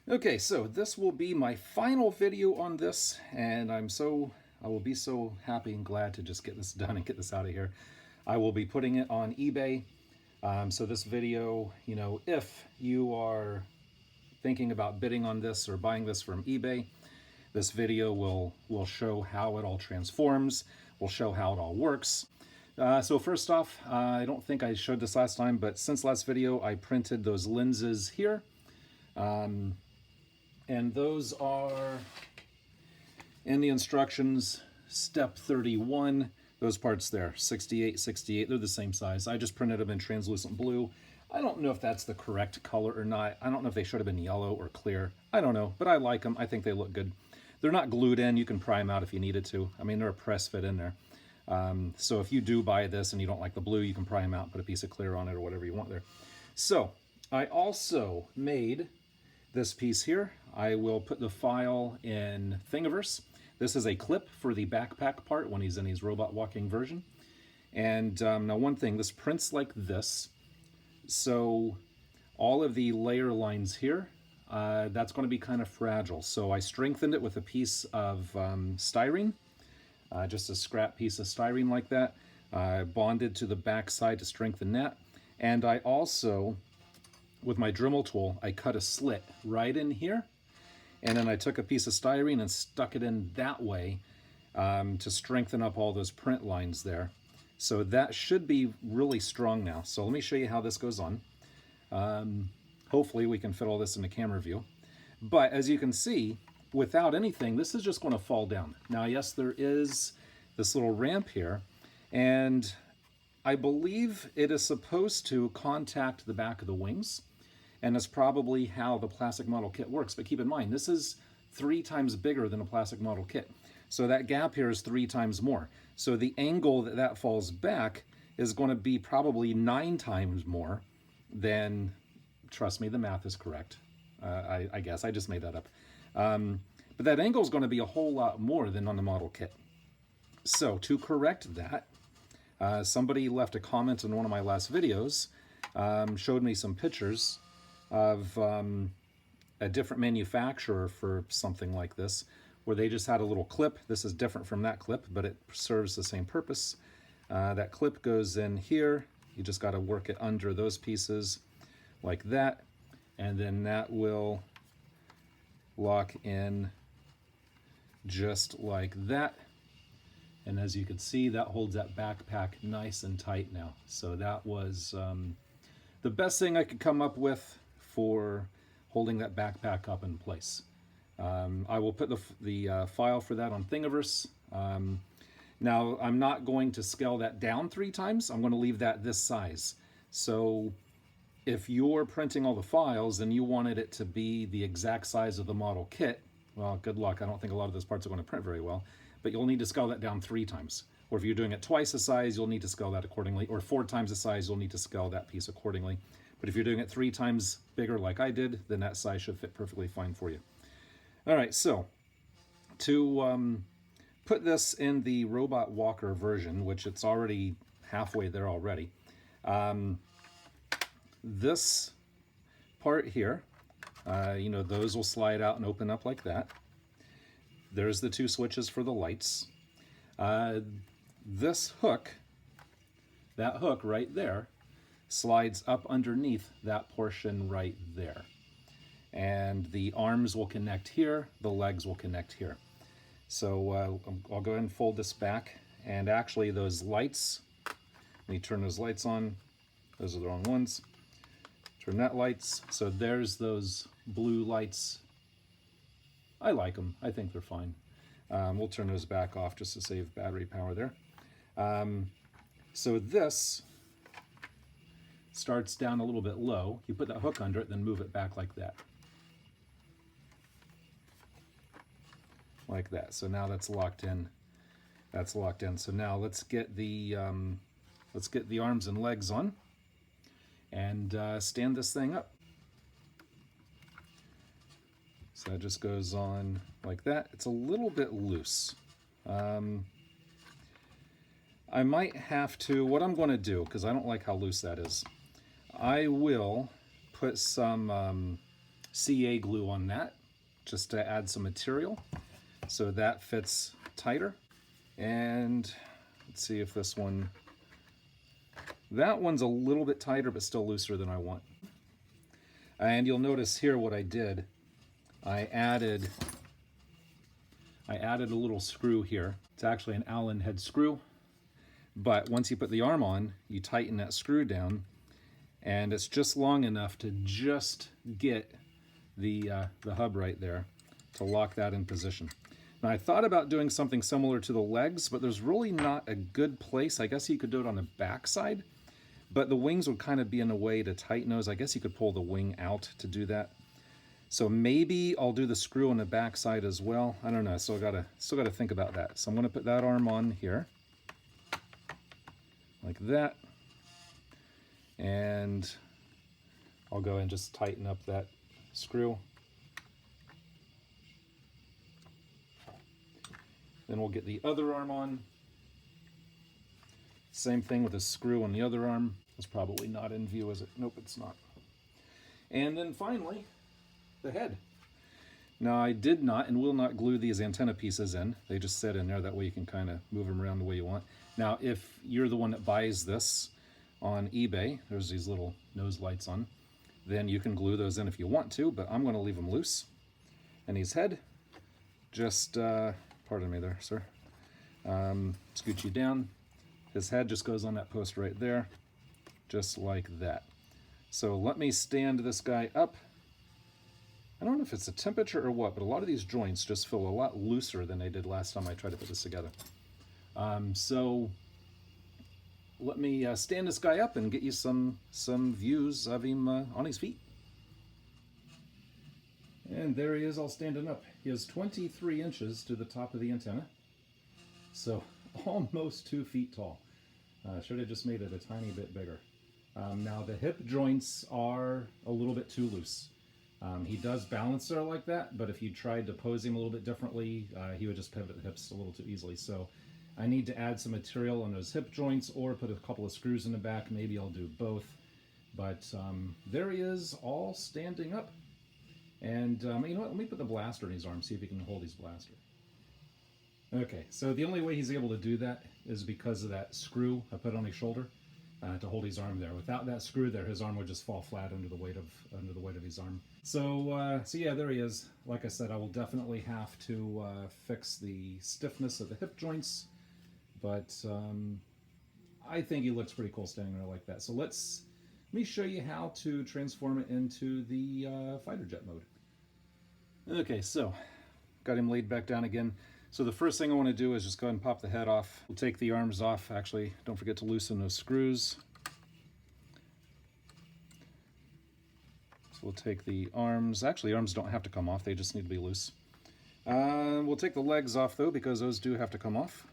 Okay, so this will be my final video on this, and I will be so happy and glad to just get this done and get this out of here. I will be putting it on eBay. So this video, if you are thinking about bidding on this or buying this from eBay, this video will show how it all transforms, will show how it all works. So first off, I don't think I showed this last time, but since last video, I printed those lenses here. And those are in the instructions, step 31. Those parts there, 68, 68, they're the same size. I just printed them in translucent blue. I don't know if that's the correct color or not. I don't know if they should have been yellow or clear. I don't know, but I like them. I think they look good. They're not glued in. You can pry them out if you needed to. I mean, they're a press fit in there. So if you do buy this and you don't like the blue, you can pry them out, put a piece of clear on it or whatever you want there. So I also made this piece here. I will put the file in Thingiverse. This is a clip for the backpack part when he's in his robot walking version. And now one thing, this prints like this. So all of the layer lines here, that's going to be kind of fragile. So I strengthened it with a piece of styrene, just a scrap piece of styrene like that. Bonded to the back side to strengthen that. And I also, with my Dremel tool, I cut a slit right in here, and then I took a piece of styrene and stuck it in that way to strengthen up all those print lines there. So that should be really strong now. So let me show you how this goes on. Hopefully we can fit all this in the camera view. But as you can see, without anything, this is just going to fall down. Now, yes, there is this little ramp here, and I believe it is supposed to contact the back of the wings. And that's probably how the plastic model kit works. But keep in mind, this is 3 times bigger than a plastic model kit. So that gap here is 3 times more. So the angle that that falls back is going to be probably 9 times more than, trust me, the math is correct. I guess, I just made that up. But that angle is going to be a whole lot more than on the model kit. So to correct that, somebody left a comment in one of my last videos, showed me some pictures of a different manufacturer for something like this, where they just had a little clip. This is different from that clip, but it serves the same purpose. That clip goes in here. You just got to work it under those pieces like that, and then that will lock in just like that. And as you can see, that holds that backpack nice and tight now. So that was the best thing I could come up with for holding that backpack up in place. I will put the file for that on Thingiverse. Now, I'm not going to scale that down 3 times. I'm going to leave that this size. So if you're printing all the files and you wanted it to be the exact size of the model kit, well, good luck. I don't think a lot of those parts are going to print very well, but you'll need to scale that down 3 times. Or if you're doing it twice the size, you'll need to scale that accordingly. Or 4 times the size, you'll need to scale that piece accordingly. But if you're doing it 3 times bigger like I did, then that size should fit perfectly fine for you. All right, so to put this in the robot walker version, which it's already halfway there already, this part here, those will slide out and open up like that. There's the 2 switches for the lights. This hook, that hook right there, slides up underneath that portion right there. And the arms will connect here, the legs will connect here. So I'll go ahead and fold this back. And actually those lights, let me turn those lights on. Those are the wrong ones. Turn that lights. So there's those blue lights. I like them. I think they're fine. We'll turn those back off just to save battery power there. So this starts down a little bit low. You put that hook under it, then move it back like that. Like that. So now that's locked in. That's locked in. So now let's get the arms and legs on and stand this thing up. So that just goes on like that. It's a little bit loose. I might have to, what I'm going to do, because I don't like how loose that is, I will put some CA glue on that, just to add some material so that fits tighter. And let's see if this one, that one's a little bit tighter but still looser than I want. And you'll notice here what I did. I added a little screw here. It's actually an Allen head screw, but once you put the arm on, you tighten that screw down, and it's just long enough to just get the hub right there to lock that in position. Now I thought about doing something similar to the legs, but there's really not a good place. I guess you could do it on the back side, but the wings would kind of be in a way to tighten those. I guess you could pull the wing out to do that. So maybe I'll do the screw on the back side as well. I don't know, still gotta think about that. So I'm gonna put that arm on here, like that. And I'll go and just tighten up that screw. Then we'll get the other arm on. Same thing with the screw on the other arm. It's probably not in view, is it? Nope, it's not. And then finally, the head. Now I did not and will not glue these antenna pieces in. They just sit in there, that way you can kind of move them around the way you want. Now if you're the one that buys this on eBay, there's these little nose lights on, then you can glue those in if you want to, but I'm going to leave them loose. And his head, just, pardon me there, sir, scoot you down. His head just goes on that post right there, just like that. So let me stand this guy up. I don't know if it's the temperature or what, but a lot of these joints just feel a lot looser than they did last time I tried to put this together. So let me stand this guy up and get you some views of him on his feet. And there he is all standing up. He has 23 inches to the top of the antenna, so almost 2 feet tall. Should have just made it a tiny bit bigger. Now the hip joints are a little bit too loose. He does balance there like that, but if you tried to pose him a little bit differently, he would just pivot the hips a little too easily. So I need to add some material on those hip joints or put a couple of screws in the back. Maybe I'll do both. But there he is, all standing up. And you know what, let me put the blaster in his arm, see if he can hold his blaster. Okay, so the only way he's able to do that is because of that screw I put on his shoulder to hold his arm there. Without that screw there, his arm would just fall flat under the weight of his arm. So yeah, there he is. Like I said, I will definitely have to fix the stiffness of the hip joints, but I think he looks pretty cool standing there like that. So let me show you how to transform it into the fighter jet mode. Okay, so got him laid back down again. So the first thing I want to do is just go ahead and pop the head off. We'll take the arms off. Actually, don't forget to loosen those screws. So we'll take the arms. Actually, arms don't have to come off. They just need to be loose. We'll take the legs off, though, because those do have to come off.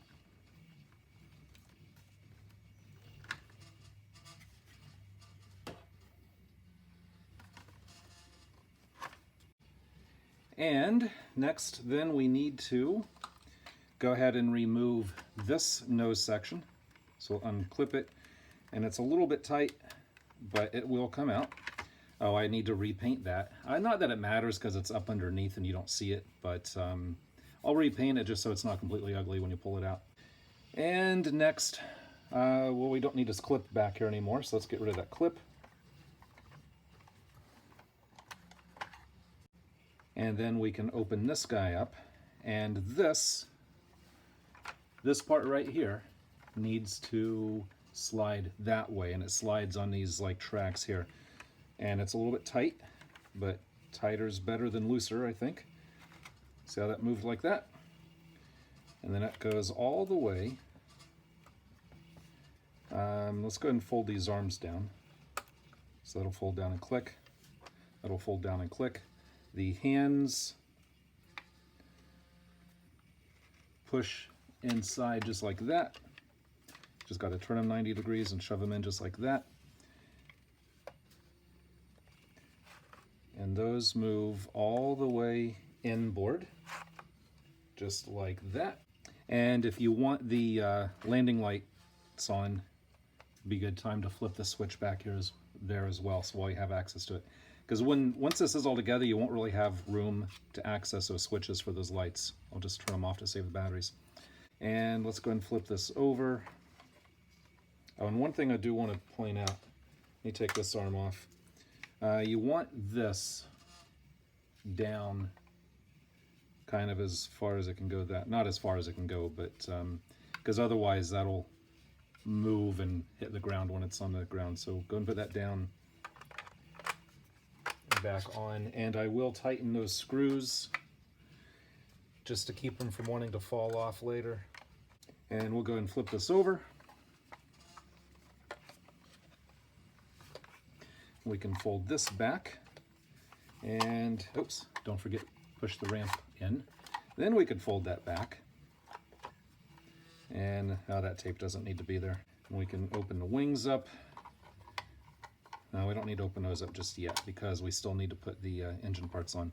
And next, then we need to go ahead and remove this nose section. So we'll unclip it, and it's a little bit tight, but it will come out. Oh, I need to repaint that. Not that it matters because it's up underneath and you don't see it, but I'll repaint it just so it's not completely ugly when you pull it out. And next, well, we don't need this clip back here anymore, so let's get rid of that clip. And then we can open this guy up, and this part right here needs to slide that way, and it slides on these like tracks here. And it's a little bit tight, but tighter is better than looser, I think. See how that moved like that? And then that goes all the way. Let's go ahead and fold these arms down. So that'll fold down and click. That'll fold down and click. The hands push inside just like that. Just got to turn them 90 degrees and shove them in just like that. And those move all the way inboard, just like that. And if you want the landing lights on, it'd be a good time to flip the switch back here there as well, so while you have access to it. because once this is all together, you won't really have room to access those switches for those lights. I'll just turn them off to save the batteries. And let's go ahead and flip this over. Oh, and one thing I do want to point out, let me take this arm off. You want this down kind of as far as it can go. Not as far as it can go, but because otherwise that'll move and hit the ground when it's on the ground. So go and put that down, back on, and I will tighten those screws just to keep them from wanting to fall off later. And we'll go and flip this over. We can fold this back, and oops, don't forget, push the ramp in. Then we could fold that back, and that tape doesn't need to be there. And we can open the wings up. No, we don't need to open those up just yet because we still need to put the engine parts on.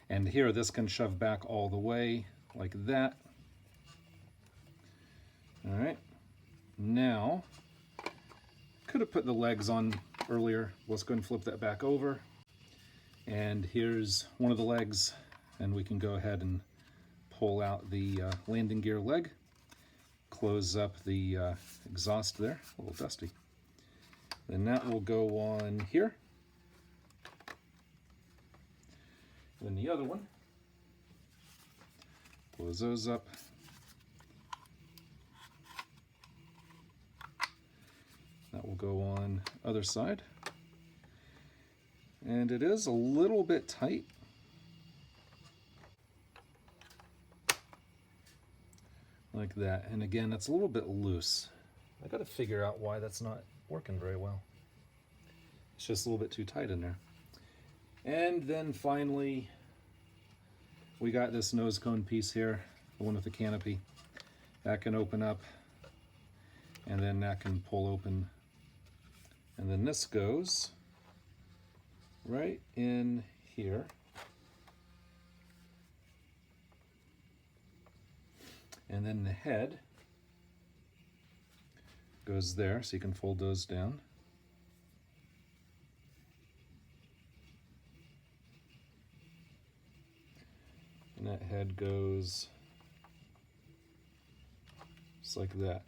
And here, this can shove back all the way like that. All right, now, could have put the legs on earlier. Let's go and flip that back over. And here's one of the legs, and we can go ahead and pull out the landing gear leg, close up the exhaust there, a little dusty. Then that will go on here. Then the other one, close those up. That will go on other side. And it is a little bit tight. Like that. And again, it's a little bit loose. I got to figure out why that's not working very well. It's just a little bit too tight in there. And then finally, we got this nose cone piece here, the one with the canopy. That can open up, and then that can pull open. And then this goes right in here. And then the head goes there, so you can fold those down. And that head goes just like that.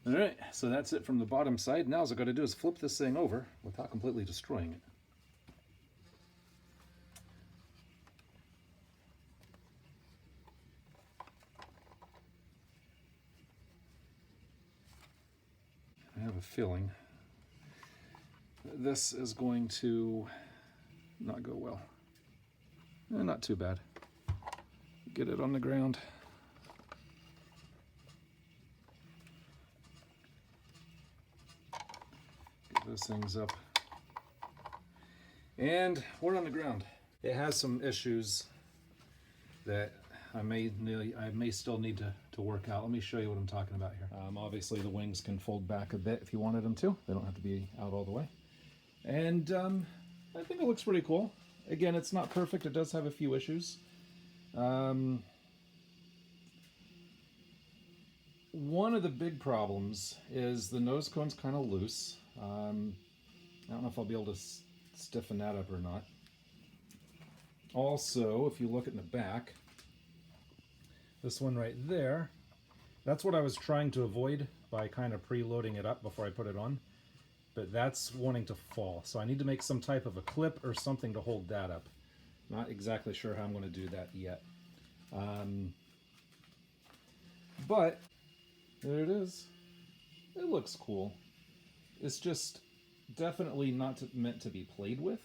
All right, so that's it from the bottom side. Now all I got to do is flip this thing over without completely destroying it. I have a feeling that this is going to not go well. Not too bad. Get it on the ground. Get those things up. And we're on the ground. It has some issues that I may still need to work out. Let me show you what I'm talking about here. Obviously the wings can fold back a bit if you wanted them to. They don't have to be out all the way. And I think it looks pretty cool. Again, it's not perfect. It does have a few issues. One of the big problems is the nose cone's kind of loose. I don't know if I'll be able to stiffen that up or not. Also, if you look at the back, this one right there, that's what I was trying to avoid by kind of preloading it up before I put it on. But that's wanting to fall. So I need to make some type of a clip or something to hold that up. Not exactly sure how I'm going to do that yet. But there it is. It looks cool. It's just definitely not meant to be played with.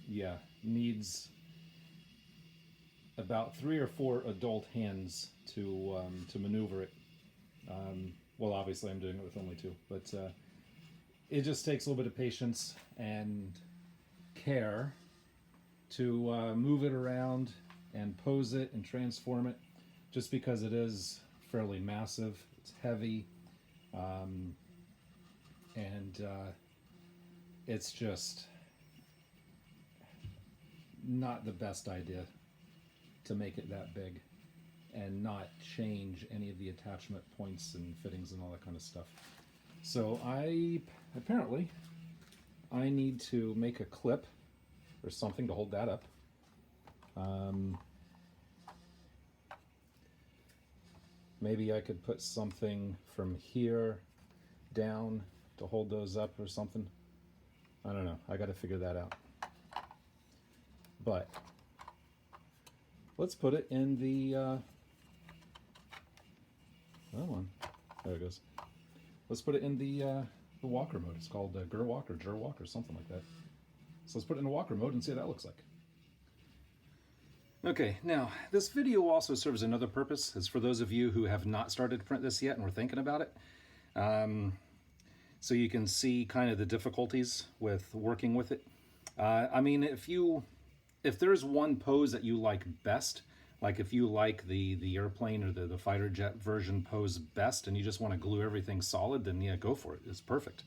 Yeah, needs about 3 or 4 adult hands to maneuver it. Well, obviously I'm doing it with only 2, but it just takes a little bit of patience and care to move it around and pose it and transform it, just because it is fairly massive, it's heavy, and it's just not the best idea to make it that big. and not change any of the attachment points and fittings and all that kind of stuff. So I need to make a clip or something to hold that up. Maybe I could put something from here down to hold those up or something. I don't know. I got to figure that out. But let's put it in the there it goes. Let's put it in the walker mode. It's called Ger Walker, something like that. So let's put it in the walker mode and see what that looks like. Okay, now this video also serves another purpose. It's for those of you who have not started to print this yet and were thinking about it. So you can see kind of the difficulties with working with it. I mean, if there's one pose that you like best, like if you like the airplane or the fighter jet version pose best and you just want to glue everything solid, then yeah, go for it. It's perfect.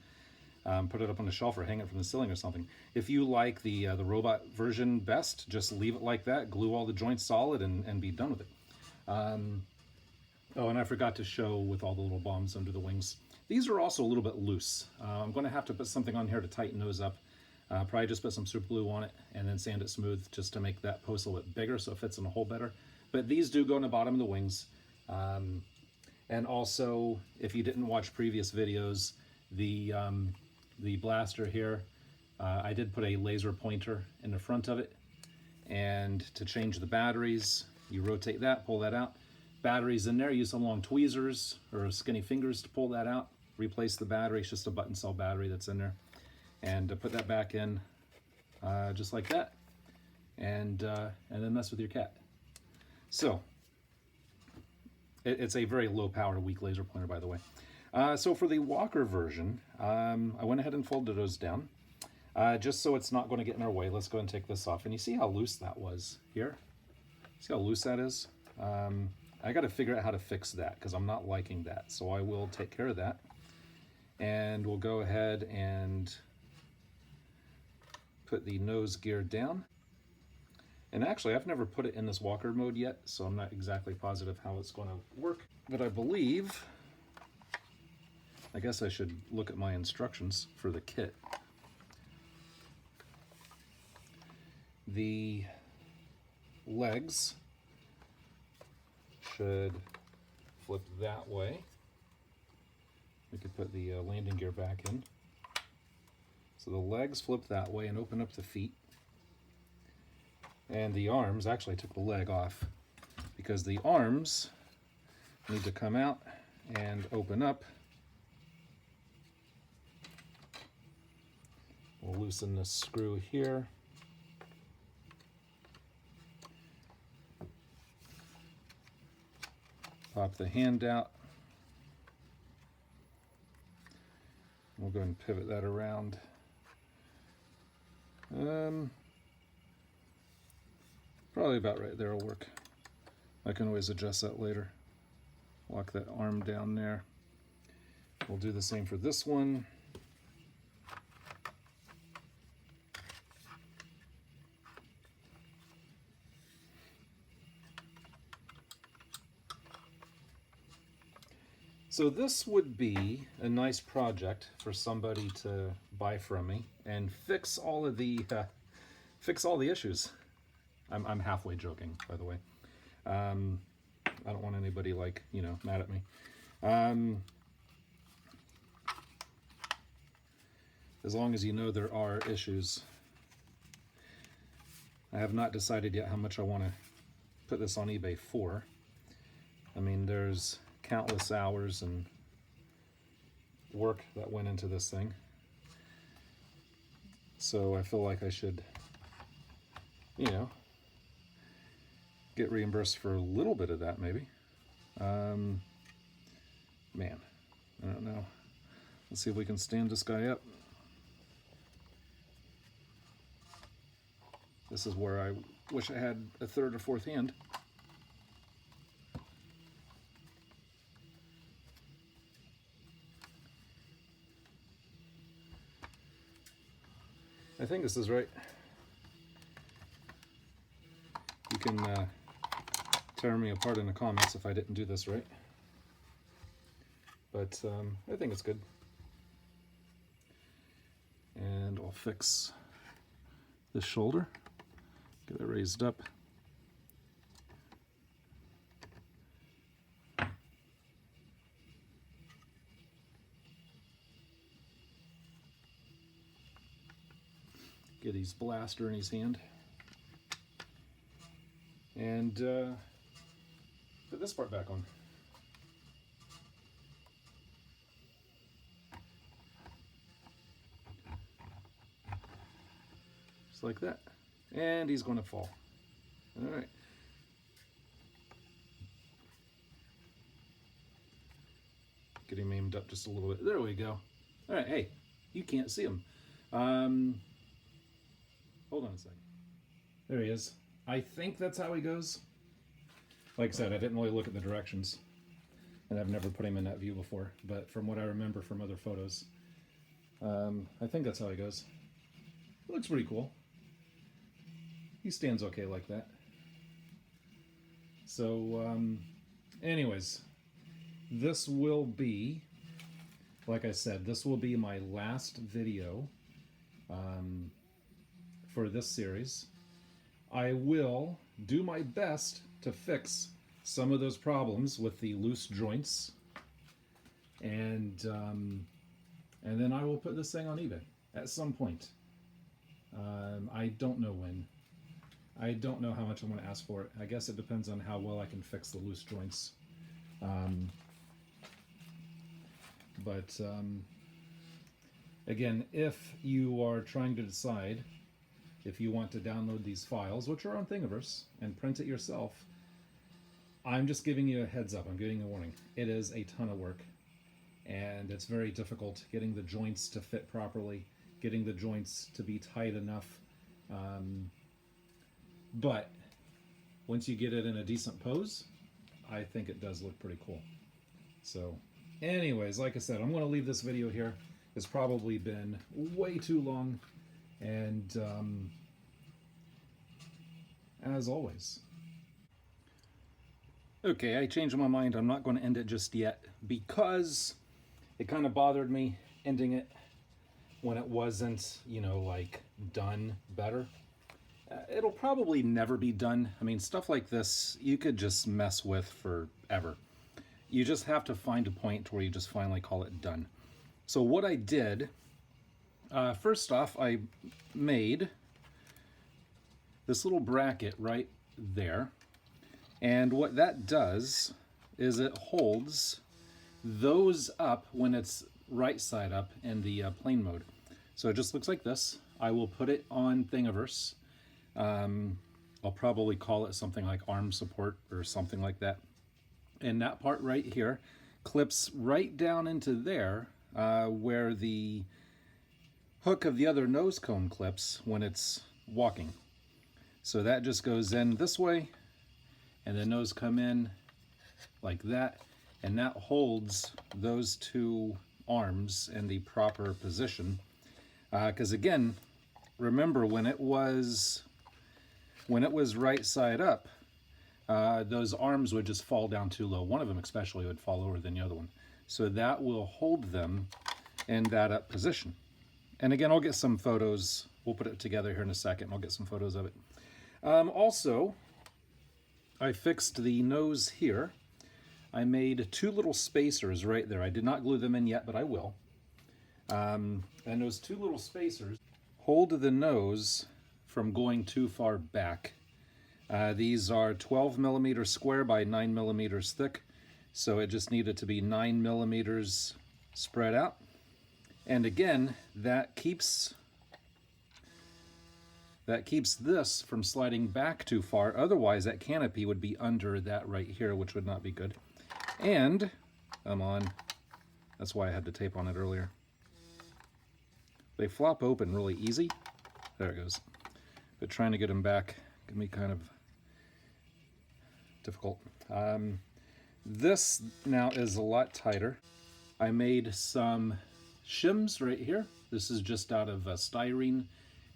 Put it up on the shelf or hang it from the ceiling or something. If you like the robot version best, just leave it like that, glue all the joints solid and be done with it. Oh, and I forgot to show with all the little bombs under the wings. These are also a little bit loose. I'm going to have to put something on here to tighten those up. Probably just put some super glue on it and then sand it smooth just to make that post a little bit bigger so it fits in the hole better. But these do go in the bottom of the wings. And also, if you didn't watch previous videos, the blaster here, I did put a laser pointer in the front of it. And to change the batteries, you rotate that, pull that out. Batteries in there, use some long tweezers or skinny fingers to pull that out. Replace the battery, it's just a button cell battery that's in there. And put that back in just like that. And then mess with your cat. So, it's a very low power, weak laser pointer, by the way. So for the walker version, I went ahead and folded those down. Just so it's not going to get in our way, let's go ahead and take this off. And you see how loose that was here? See how loose that is? I got to figure out how to fix that because I'm not liking that. So I will take care of that. And we'll go ahead and put the nose gear down. And actually, I've never put it in this walker mode yet, so I'm not exactly positive how it's going to work. But I believe, I guess I should look at my instructions for the kit. The legs should flip that way. We could put the landing gear back in. So the legs flip that way and open up the feet. And the arms, actually I took the leg off because the arms need to come out and open up. We'll loosen this screw here. Pop the hand out. We'll go ahead and pivot that around. Probably about right there will work. I can always adjust that later. Lock that arm down there. We'll do the same for this one. So this would be a nice project for somebody to buy from me and fix all of the issues. I'm halfway joking, by the way. I don't want anybody mad at me. As long as you know there are issues. I have not decided yet how much I want to put this on eBay for. I mean, there's countless hours and work that went into this thing. So I feel like I should, get reimbursed for a little bit of that, maybe. Man, I don't know. Let's see if we can stand this guy up. This is where I wish I had a third or fourth hand. I think this is right. You can tear me apart in the comments if I didn't do this right. But I think it's good. And I'll fix this shoulder, get it raised up. Get his blaster in his hand. And put this part back on. Just like that. And he's going to fall. All right. Get him aimed up just a little bit. There we go. All right, hey, you can't see him. Hold on a second. There he is. I think that's how he goes. Like I said, I didn't really look at the directions, and I've never put him in that view before, but from what I remember from other photos, I think that's how he goes. It looks pretty cool. He stands okay like that. So, anyways, this will be, like I said, this will be my last video for this series. I will do my best to fix some of those problems with the loose joints, and then I will put this thing on eBay at some point. I don't know when. I don't know how much I'm going to ask for it. I guess it depends on how well I can fix the loose joints. Again, if you are trying to decide if you want to download these files, which are on Thingiverse, and print it yourself, I'm just giving you a heads up. I'm giving you a warning. It is a ton of work, and it's very difficult getting the joints to fit properly, getting the joints to be tight enough. But once you get it in a decent pose, I think it does look pretty cool. So anyways, like I said, I'm going to leave this video here. It's probably been way too long, and as always. Okay, I changed my mind. I'm not going to end it just yet because it kind of bothered me ending it when it wasn't, you know, like done better. It'll probably never be done. I mean, stuff like this, you could just mess with forever. You just have to find a point where you just finally call it done. So what I did, first off, I made this little bracket right there. And what that does is it holds those up when it's right side up in the plane mode. So it just looks like this. I will put it on Thingiverse. I'll probably call it something like arm support or something like that. And that part right here clips right down into there where the hook of the other nose cone clips when it's walking. So that just goes in this way, and the nose come in like that, and that holds those two arms in the proper position. Because again, remember when it was right side up, those arms would just fall down too low. One of them especially would fall lower than the other one. So that will hold them in that up position. And again, I'll get some photos. We'll put it together here in a second. I'll get some photos of it. Also, I fixed the nose here. I made two little spacers right there. I did not glue them in yet, but I will. And those two little spacers hold the nose from going too far back. These are 12 millimeters square by 9 millimeters thick, so it just needed to be 9 millimeters spread out. And again, that keeps this from sliding back too far. Otherwise, that canopy would be under that right here, which would not be good. And I'm on. That's why I had the tape on it earlier. They flop open really easy. There it goes. But trying to get them back can be kind of difficult. This now is a lot tighter. I made some shims right here. This is just out of styrene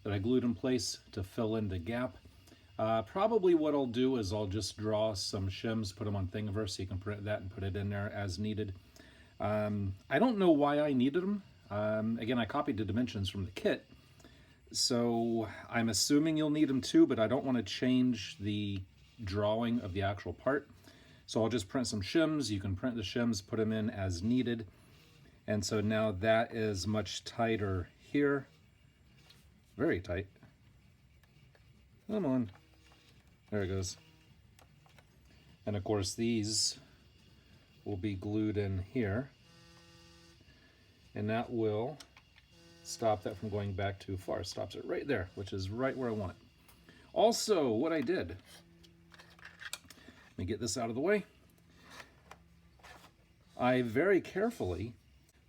that I glued in place to fill in the gap. Probably what I'll do is I'll just draw some shims, put them on Thingiverse so you can print that and put it in there as needed. I don't know why I needed them. Again, I copied the dimensions from the kit, so I'm assuming you'll need them too, but I don't want to change the drawing of the actual part. So I'll just print some shims. You can print the shims, put them in as needed. And so now that is much tighter here. Very tight. Come on. There it goes. And of course these will be glued in here. And that will stop that from going back too far. Stops it right there, which is right where I want it. Also, what I did, let me get this out of the way. I very carefully,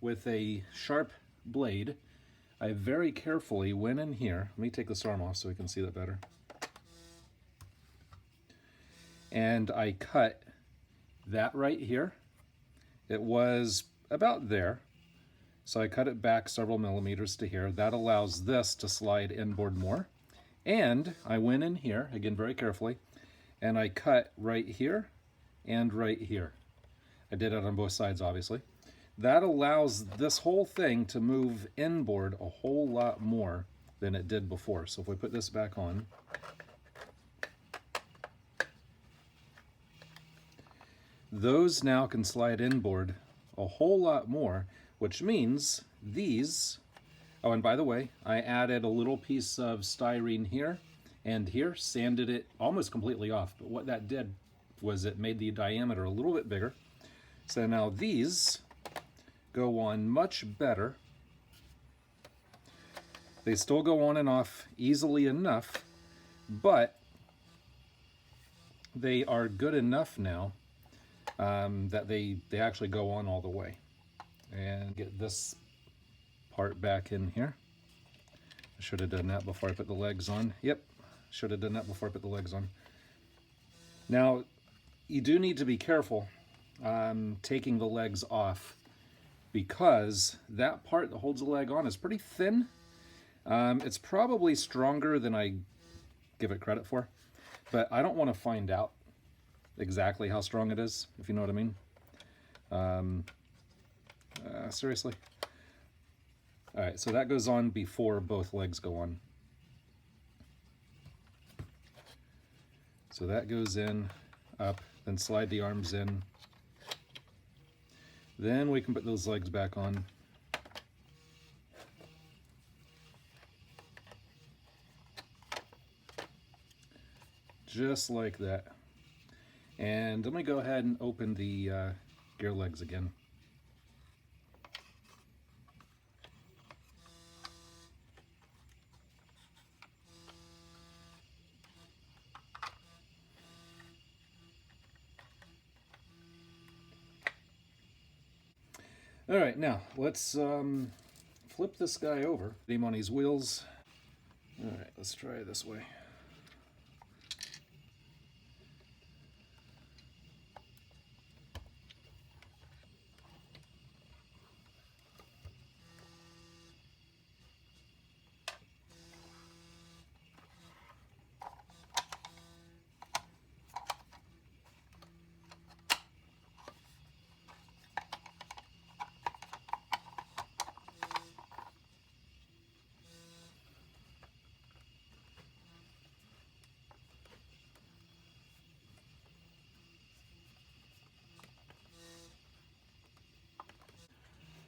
with a sharp blade, I very carefully went in here. Let me take this arm off so we can see that better. And I cut that right here. It was about there. So I cut it back several millimeters to here. That allows this to slide inboard more. And I went in here, again very carefully, and I cut right here and right here. I did it on both sides, obviously. That allows this whole thing to move inboard a whole lot more than it did before. So if we put this back on, those now can slide inboard a whole lot more, which means these, oh, and by the way, I added a little piece of styrene here and here, sanded it almost completely off. But what that did was it made the diameter a little bit bigger. So now these go on much better. They still go on and off easily enough, but they are good enough now that they actually go on all the way. And get this part back in here. I should have done that before I put the legs on. Yep, should have done that before I put the legs on. Now, you do need to be careful taking the legs off, because that part that holds the leg on is pretty thin. It's probably stronger than I give it credit for, but I don't want to find out exactly how strong it is, if you know what I mean. Seriously. All right, so that goes on before both legs go on. So that goes in, up, then slide the arms in. Then we can put those legs back on. Just like that. And let me go ahead and open the gear legs again. All right, now let's flip this guy over. Put him on his wheels. All right, let's try it this way.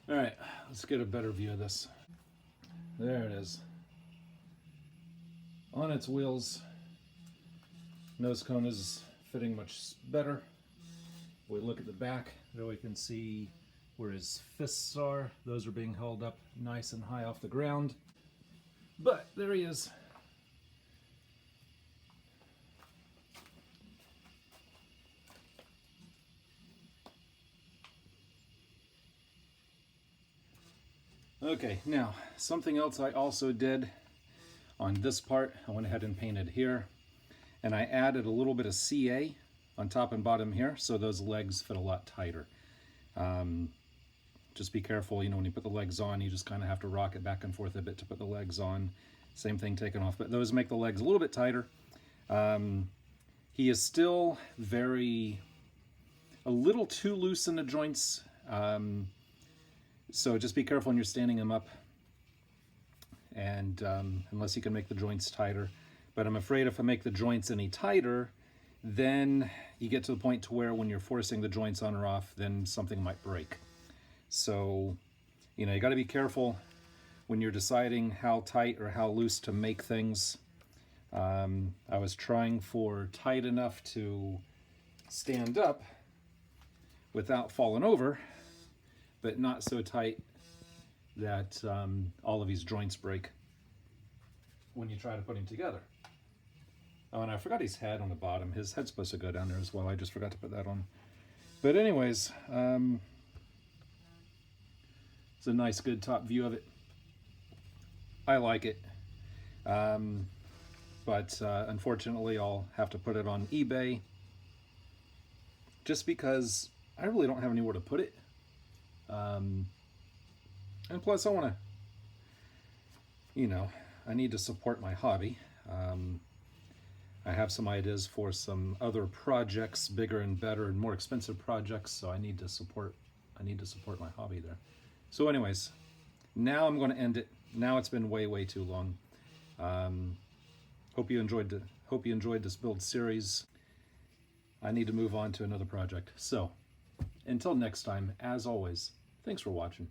All right, let's get a better view of this. There it is. On its wheels. Nose cone is fitting much better. We look at the back, there we can see where his fists are. Those are being held up nice and high off the ground. But there he is. Okay, now something else I also did on this part, I went ahead and painted here, and I added a little bit of CA on top and bottom here, so those legs fit a lot tighter. Just be careful, you know, when you put the legs on, you just kind of have to rock it back and forth a bit to put the legs on. Same thing taken off, but those make the legs a little bit tighter. He is still a little too loose in the joints, so just be careful when you're standing him up, and unless you can make the joints tighter. But I'm afraid if I make the joints any tighter, then you get to the point to where when you're forcing the joints on or off, then something might break. So, you know, you got to be careful when you're deciding how tight or how loose to make things. I was trying for tight enough to stand up without falling over, but not so tight that all of these joints break when you try to put him together. Oh, and I forgot his head on the bottom. His head's supposed to go down there as well. I just forgot to put that on. But anyways, it's a nice, good top view of it. I like it. But unfortunately, I'll have to put it on eBay just because I really don't have anywhere to put it. And plus, I want to, you know, I need to support my hobby. I have some ideas for some other projects, bigger and better and more expensive projects, so I need to support my hobby there. So anyways, now I'm going to end it. Now it's been way too long. Hope you enjoyed this build series. I need to move on to another project. So, until next time, as always, thanks for watching.